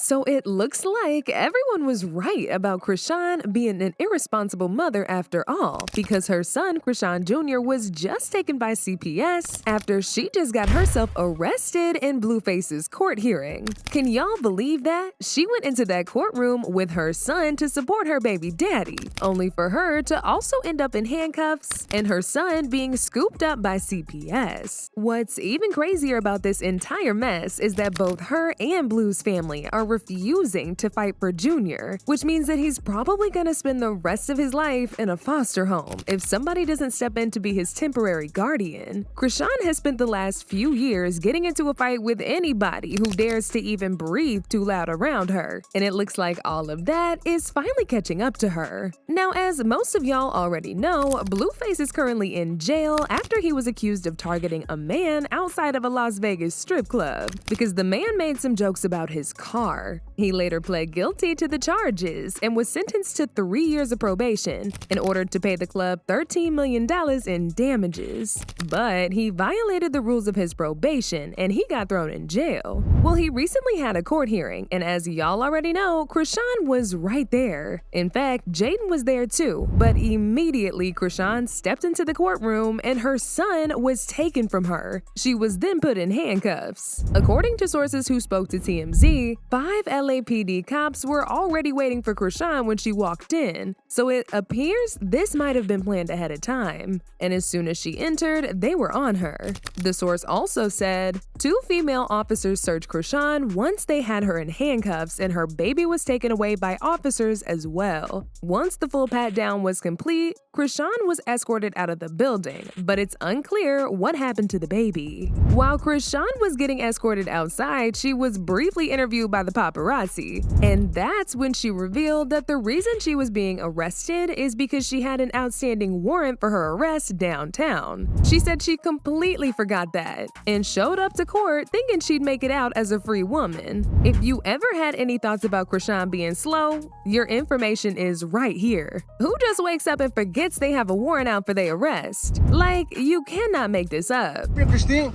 So it looks like everyone was right about Chrisean being an irresponsible mother after all, because her son Chrisean Junior was just taken by CPS after she just got herself arrested in Blueface's court hearing. Can y'all believe that? She went into that courtroom with her son to support her baby daddy, only for her to also end up in handcuffs and her son being scooped up by CPS. What's even crazier about this entire mess is that both her and Blue's family are refusing to fight for Junior, which means that he's probably gonna spend the rest of his life in a foster home if somebody doesn't step in to be his temporary guardian. Chrisean has spent the last few years getting into a fight with anybody who dares to even breathe too loud around her, and it looks like all of that is finally catching up to her. Now, as most of y'all already know, Blueface is currently in jail after he was accused of targeting a man outside of a Las Vegas strip club because the man made some jokes about his car. He later pled guilty to the charges and was sentenced to 3 years of probation and ordered to pay the club $13 million in damages. But he violated the rules of his probation and he got thrown in jail. Well, he recently had a court hearing, and as y'all already know, Chrisean was right there. In fact, Jaden was there too, but immediately Chrisean stepped into the courtroom and her son was taken from her. She was then put in handcuffs. According to sources who spoke to TMZ, 5 LAPD cops were already waiting for Chrisean when she walked in, so it appears this might have been planned ahead of time. And as soon as she entered, they were on her. The source also said 2 female officers searched Chrisean once they had her in handcuffs, and her baby was taken away by officers as well. Once the full pat-down was complete, Chrisean was escorted out of the building, but it's unclear what happened to the baby. While Chrisean was getting escorted outside, she was briefly interviewed by the paparazzi, and that's when she revealed that the reason she was being arrested is because she had an outstanding warrant for her arrest downtown. She said she completely forgot that and showed up to court thinking she'd make it out as a free woman. If you ever had any thoughts about Chrisean being slow, your information is right here. Who just wakes up and forgets they have a warrant out for their arrest? Like, you cannot make this up. Hey, Christine.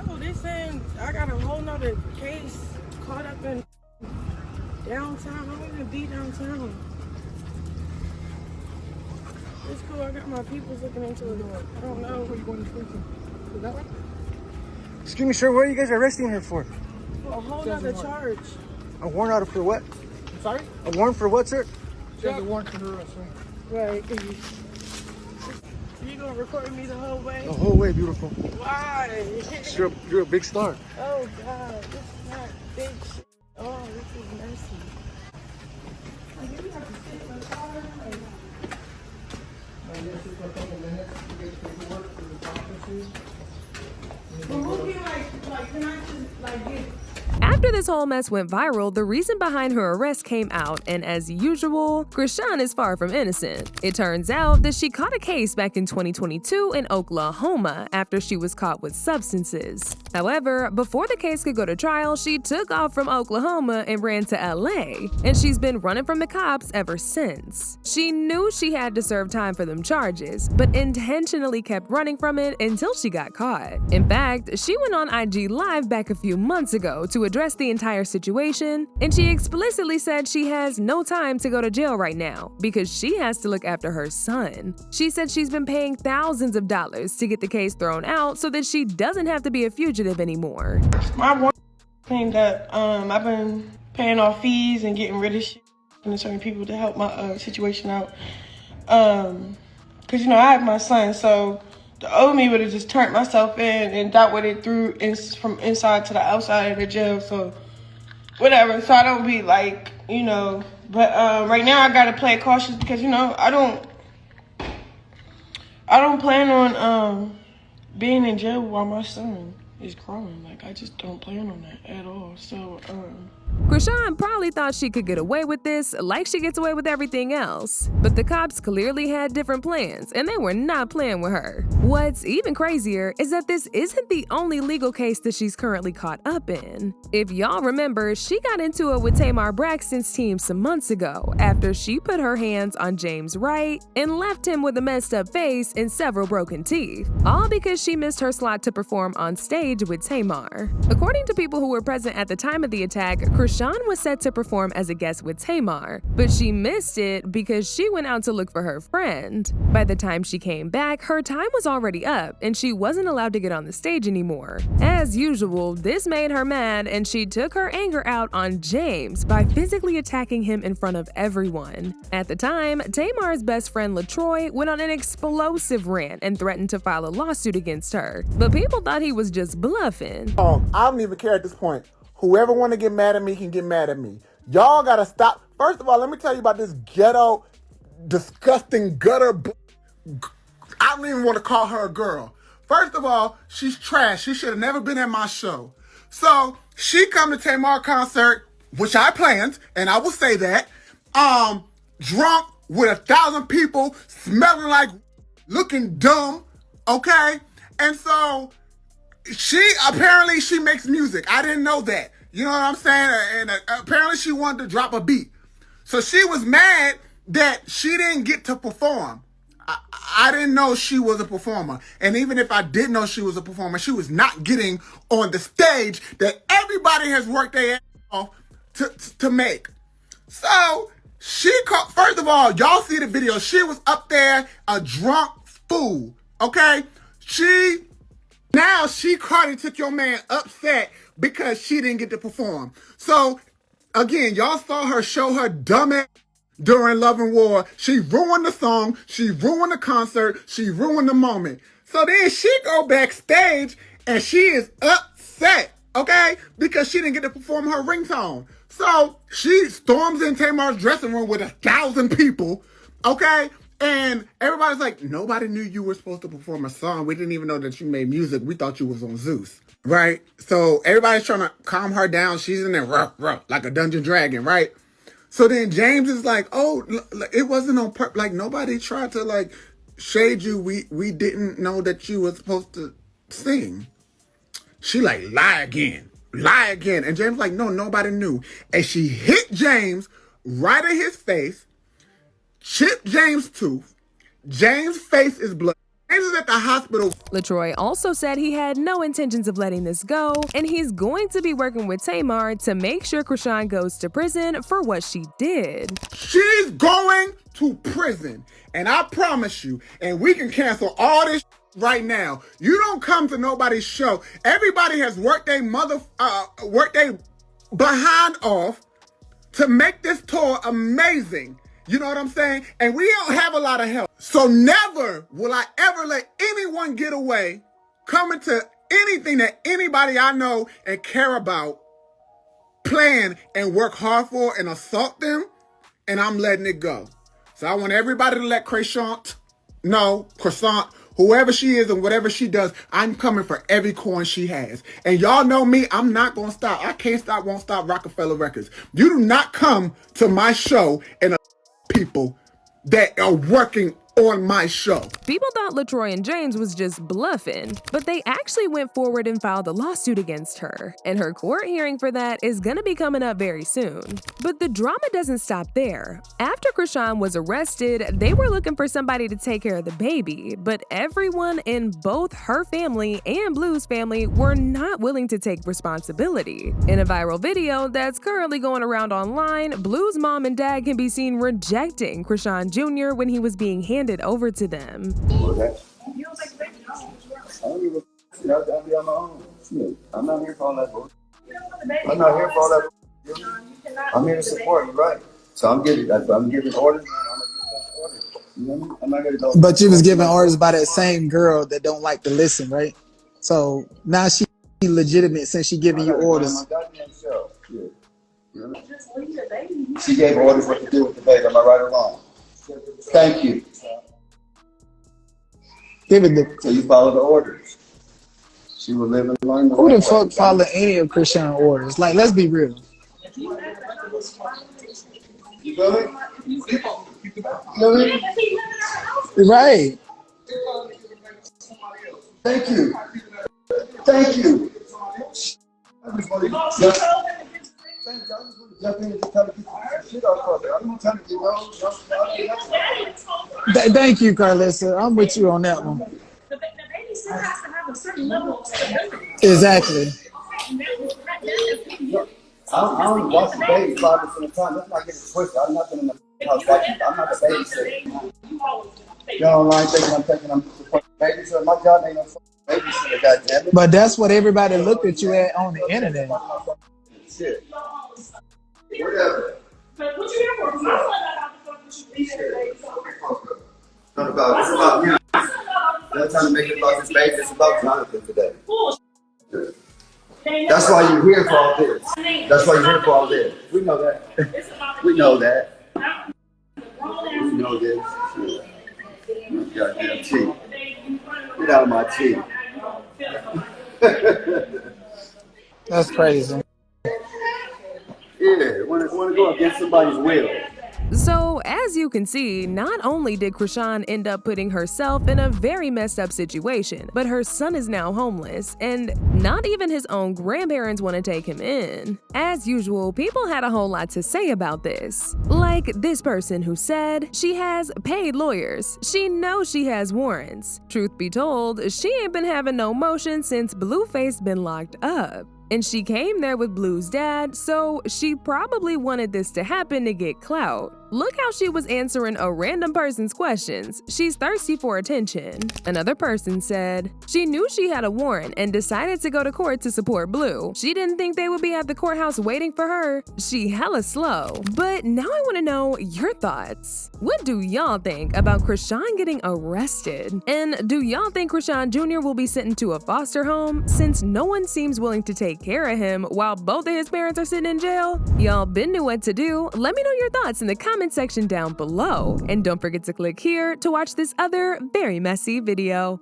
Oh, they saying I got a whole nother case caught up in downtown. I don't even be downtown. It's cool. I got my peoples looking into it. I don't know. Where are you going to prison? That way? Excuse me, sir. What are you guys arresting her for? For a whole nother charge. A warrant out for what? I'm sorry? A warrant for what, sir? There's a warrant for her arrest, right? You gonna record me the whole way? The whole way, beautiful. Why? You're a big star. Oh God, this is not big shit. Oh, this is messy. You have to sit in the car. Well, who be like, can I just get... After this whole mess went viral, the reason behind her arrest came out, and as usual, Chrisean is far from innocent. It turns out that she caught a case back in 2022 in Oklahoma after she was caught with substances. However, before the case could go to trial, she took off from Oklahoma and ran to LA, and she's been running from the cops ever since. She knew she had to serve time for them charges, but intentionally kept running from it until she got caught. In fact, she went on IG Live back a few months ago to address the entire situation, and she explicitly said she has no time to go to jail right now because she has to look after her son. She said she's been paying thousands of dollars to get the case thrown out so that she doesn't have to be a fugitive anymore. My warrant came that I've been paying off fees and getting rid of shit and certain people to help my situation out. Cause I have my son, so the old me would have just turned myself in, and that would have threw from inside to the outside of the jail. So whatever. So I don't be like, But right now I gotta play cautious because I don't plan on being in jail while my son is growing. Like, I just don't plan on that at all. So Chrisean probably thought she could get away with this like she gets away with everything else. But the cops clearly had different plans, and they were not playing with her. What's even crazier is that this isn't the only legal case that she's currently caught up in. If y'all remember, she got into it with Tamar Braxton's team some months ago after she put her hands on James Wright and left him with a messed up face and several broken teeth, all because she missed her slot to perform on stage with Tamar. According to people who were present at the time of the attack, Chrisean was set to perform as a guest with Tamar, but she missed it because she went out to look for her friend. By the time she came back, her time was already up and she wasn't allowed to get on the stage anymore. As usual, this made her mad and she took her anger out on James by physically attacking him in front of everyone. At the time, Tamar's best friend LaTroy went on an explosive rant and threatened to file a lawsuit against her, but people thought he was just bluffing. I don't even care at this point. Whoever want to get mad at me can get mad at me. Y'all gotta stop. First of all, let me tell you about this ghetto, disgusting gutter. I don't even want to call her a girl. First of all, she's trash. She should have never been at my show. So she come to Tamar concert, which I planned, and I will say that, drunk with 1,000 people, smelling like, looking dumb, okay? And so apparently she makes music. I didn't know that. You know what I'm saying? And apparently she wanted to drop a beat. So she was mad that she didn't get to perform. I didn't know she was a performer. And even if I did know she was a performer, she was not getting on the stage that everybody has worked their ass off to make. So she called, first of all, y'all see the video. She was up there a drunk fool, okay? Now she caught and took your man upset because she didn't get to perform. So again, y'all saw her show her dumb ass during Love and War. She ruined the song, she ruined the concert, she ruined the moment. So then she go backstage and she is upset, okay? Because she didn't get to perform her ringtone. So she storms in Tamar's dressing room with 1,000 people, okay? And everybody's like, nobody knew you were supposed to perform a song. We didn't even know that you made music. We thought you was on Zeus, right? So everybody's trying to calm her down. She's in there rough, like a dungeon dragon, right? So then James is like, oh, it wasn't on purpose. Like, nobody tried to, like, shade you. We didn't know that you were supposed to sing. She like, lie again. And James like, no, nobody knew. And she hit James right in his face, chipped James' tooth. James' face is blood. James is at the hospital. LaTroy also said he had no intentions of letting this go, and he's going to be working with Tamar to make sure Chrisean goes to prison for what she did. She's going to prison. And I promise you, and we can cancel all this right now. You don't come to nobody's show. Everybody has worked their behind off to make this tour amazing. You know what I'm saying? And we don't have a lot of help. So never will I ever let anyone get away coming to anything that anybody I know and care about plan and work hard for and assault them, and I'm letting it go. So I want everybody to let Chrisean know, whoever she is and whatever she does, I'm coming for every coin she has. And y'all know me, I'm not going to stop. I can't stop, won't stop Rockefeller Records. You do not come to my show and people that are working on my show. People thought LaTroy and James was just bluffing, but they actually went forward and filed a lawsuit against her, and her court hearing for that is gonna be coming up very soon. But the drama doesn't stop there. After Chrisean was arrested, they were looking for somebody to take care of the baby, but everyone in both her family and Blue's family were not willing to take responsibility. In a viral video that's currently going around online, Blue's mom and dad can be seen rejecting Chrisean Junior when he was being handed over to them. Okay. You don't take the baby home. I don't give a f***. I'll be on my own. Shit. I'm not here for all that bullshit. I'm not here for all that bullshit. I'm here to support you, right? So I'm giving orders. I'm giving those orders. You know what I mean? I'm not gonna go. But you was giving orders by that same girl that don't like to listen, right? So now she legitimate since she giving you orders. She gave orders what to do with the baby. Am I right or wrong? Thank you. Give it So you follow the orders. She will live and learn. Who the fuck follow any of Chrisean orders? Like, let's be real. You feel me? You feel me? Right. Thank you. Thank you. I just want to thank you. I just want to jump in and just try to get some shit off of it. I'm not trying to get no. Thank you, Carlissa. I'm with you on that one. The baby still has to have a certain level of stability. Exactly. I don't watch the baby 5% of the time. Let's not get it twisted. I'm not in the house watching. I'm not the babysitter. Y'all online thinking I'm taking them to the babysitter. My job ain't no babysitter, goddammit. But that's what everybody looked at you at on the internet. Shit. Whatever. But what you here for? I'm not It's about him. They're trying to make it about this baby. It's about Jonathan today. That's why you're here for all this. That's why you're here for all this. We know that. We know that. We know this. Goddamn cheat. Get out of my cheat. That's crazy. Yeah, want to go against somebody's will. So, as you can see, not only did Chrisean end up putting herself in a very messed up situation, but her son is now homeless, and not even his own grandparents want to take him in. As usual, people had a whole lot to say about this. Like this person who said she has paid lawyers. She knows she has warrants. Truth be told, she ain't been having no motion since Blueface been locked up. And she came there with Blue's dad, so she probably wanted this to happen to get clout. Look how she was answering a random person's questions. She's thirsty for attention. Another person said she knew she had a warrant and decided to go to court to support Blue. She didn't think they would be at the courthouse waiting for her. She hella slow. But now I want to know your thoughts. What do y'all think about Chrisean getting arrested? And do y'all think Chrisean Jr. will be sent into a foster home since no one seems willing to take care of him while both of his parents are sitting in jail? Y'all been knew what to do. Let me know your thoughts in the comment section down below. And don't forget to click here to watch this other very messy video.